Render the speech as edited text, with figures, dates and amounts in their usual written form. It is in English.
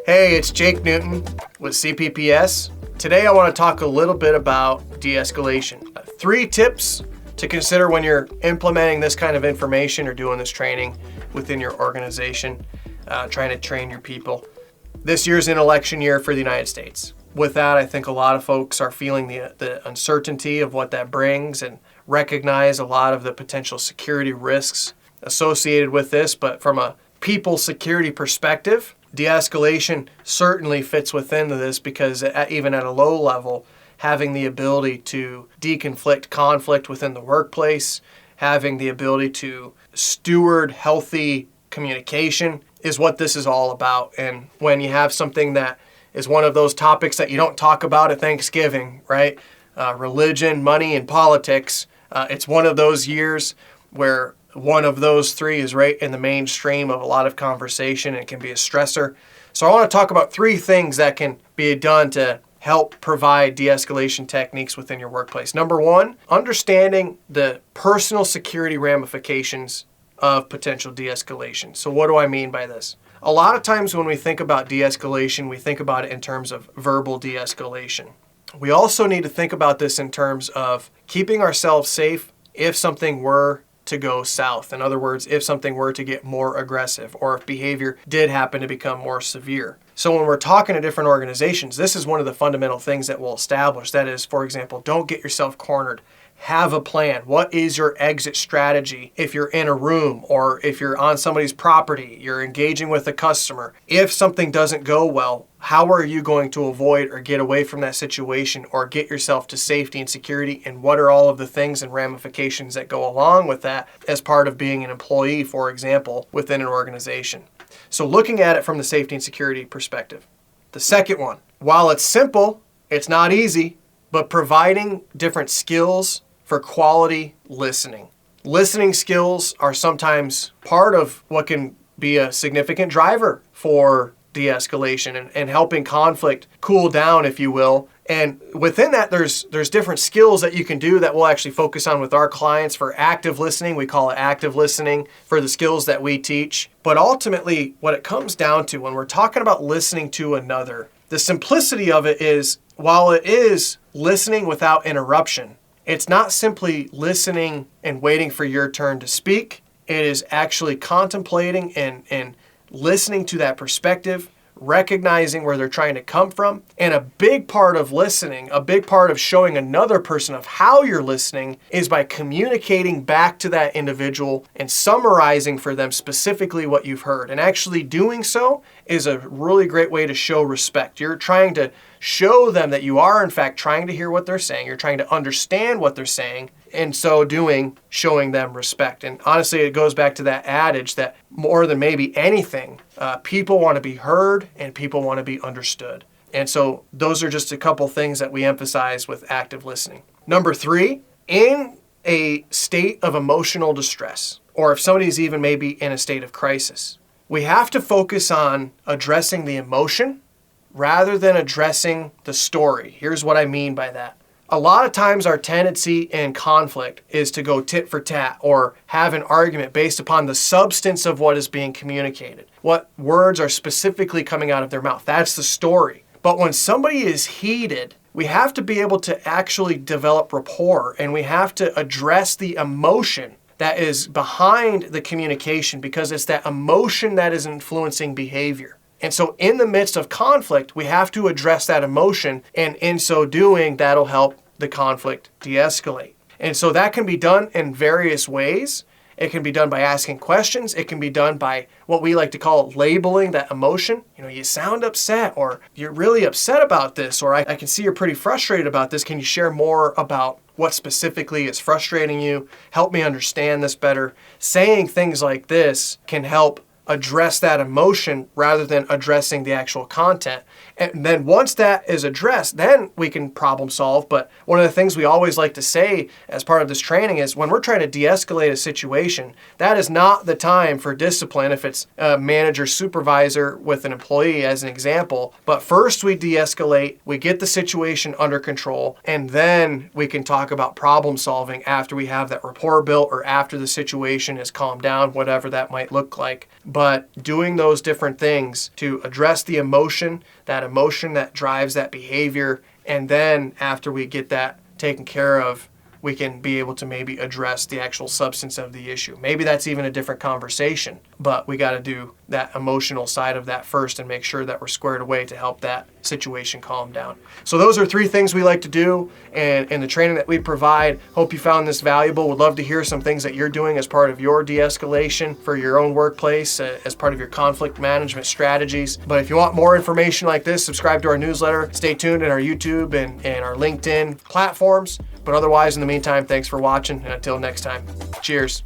Hey, it's Jake Newton with CPPS. Today I want to talk a little bit about de-escalation. 3 tips to consider when you're implementing this kind of information or doing this training within your organization, trying to train your people. This year's an election year for the United States. With that, I think a lot of folks are feeling the uncertainty of what that brings and recognize a lot of the potential security risks associated with this. But from a people security perspective, de-escalation certainly fits within this because even at a low level, having the ability to deconflict conflict within the workplace, having the ability to steward healthy communication is what this is all about. And when you have something that is one of those topics that you don't talk about at Thanksgiving, right? Religion, money, and politics, it's one of those years where one of those 3 is right in the mainstream of a lot of conversation and it can be a stressor. So I want to talk about 3 things that can be done to help provide de-escalation techniques within your workplace. Number 1, understanding the personal security ramifications of potential de-escalation. So what do I mean by this? A lot of times when we think about de-escalation, we think about it in terms of verbal de-escalation. We also need to think about this in terms of keeping ourselves safe if something were to go south. In other words, if something were to get more aggressive or if behavior did happen to become more severe. So when we're talking to different organizations, this is one of the fundamental things that we'll establish. That is, for example, don't get yourself cornered. Have a plan. What is your exit strategy if you're in a room or if you're on somebody's property, you're engaging with a customer? If something doesn't go well, how are you going to avoid or get away from that situation or get yourself to safety and security? And what are all of the things and ramifications that go along with that as part of being an employee, for example, within an organization? So looking at it from the safety and security perspective. The second one, while it's simple, it's not easy, but providing different skills for quality listening. Listening skills are sometimes part of what can be a significant driver for de-escalation and helping conflict cool down, if you will. And within that, there's different skills that you can do that we'll actually focus on with our clients for active listening. We call it active listening for the skills that we teach. But ultimately, what it comes down to when we're talking about listening to another, the simplicity of it is, while it is listening without interruption, it's not simply listening and waiting for your turn to speak. It is actually contemplating and listening to that perspective, recognizing where they're trying to come from. And a big part of listening, a big part of showing another person of how you're listening is by communicating back to that individual and summarizing for them specifically what you've heard. And actually doing so is a really great way to show respect. You're trying to show them that you are in fact trying to hear what they're saying. You're trying to understand what they're saying. And so doing, showing them respect. And honestly, it goes back to that adage that more than maybe anything, people want to be heard and people want to be understood. And so those are just a couple things that we emphasize with active listening. Number 3, in a state of emotional distress, or if somebody's even maybe in a state of crisis, we have to focus on addressing the emotion rather than addressing the story. Here's what I mean by that. A lot of times our tendency in conflict is to go tit for tat or have an argument based upon the substance of what is being communicated. What words are specifically coming out of their mouth. That's the story. But when somebody is heated, we have to be able to actually develop rapport and we have to address the emotion that is behind the communication because it's that emotion that is influencing behavior. And so in the midst of conflict, we have to address that emotion, and in so doing, that'll help the conflict de-escalate. And so that can be done in various ways. It can be done by asking questions. It can be done by what we like to call labeling that emotion. You sound upset, or you're really upset about this, or I can see you're pretty frustrated about this. Can you share more about what specifically is frustrating you? Help me understand this better. Saying things like this can help address that emotion rather than addressing the actual content. And then once that is addressed, then we can problem solve. But one of the things we always like to say as part of this training is when we're trying to de-escalate a situation, that is not the time for discipline if it's a manager supervisor with an employee as an example. But first we de-escalate, we get the situation under control, and then we can talk about problem solving after we have that rapport built or after the situation is calmed down, whatever that might look like. but doing those different things to address the emotion that drives that behavior, and then after we get that taken care of, we can be able to maybe address the actual substance of the issue. Maybe that's even a different conversation, but we got to do that emotional side of that first and make sure that we're squared away to help that situation calm down. So those are 3 things we like to do and in the training that we provide. Hope you found this valuable. Would love to hear some things that you're doing as part of your de-escalation for your own workplace, as part of your conflict management strategies. But if you want more information like this, subscribe to our newsletter. Stay tuned in our YouTube and our LinkedIn platforms. But otherwise, in the meantime, thanks for watching, and until next time, cheers.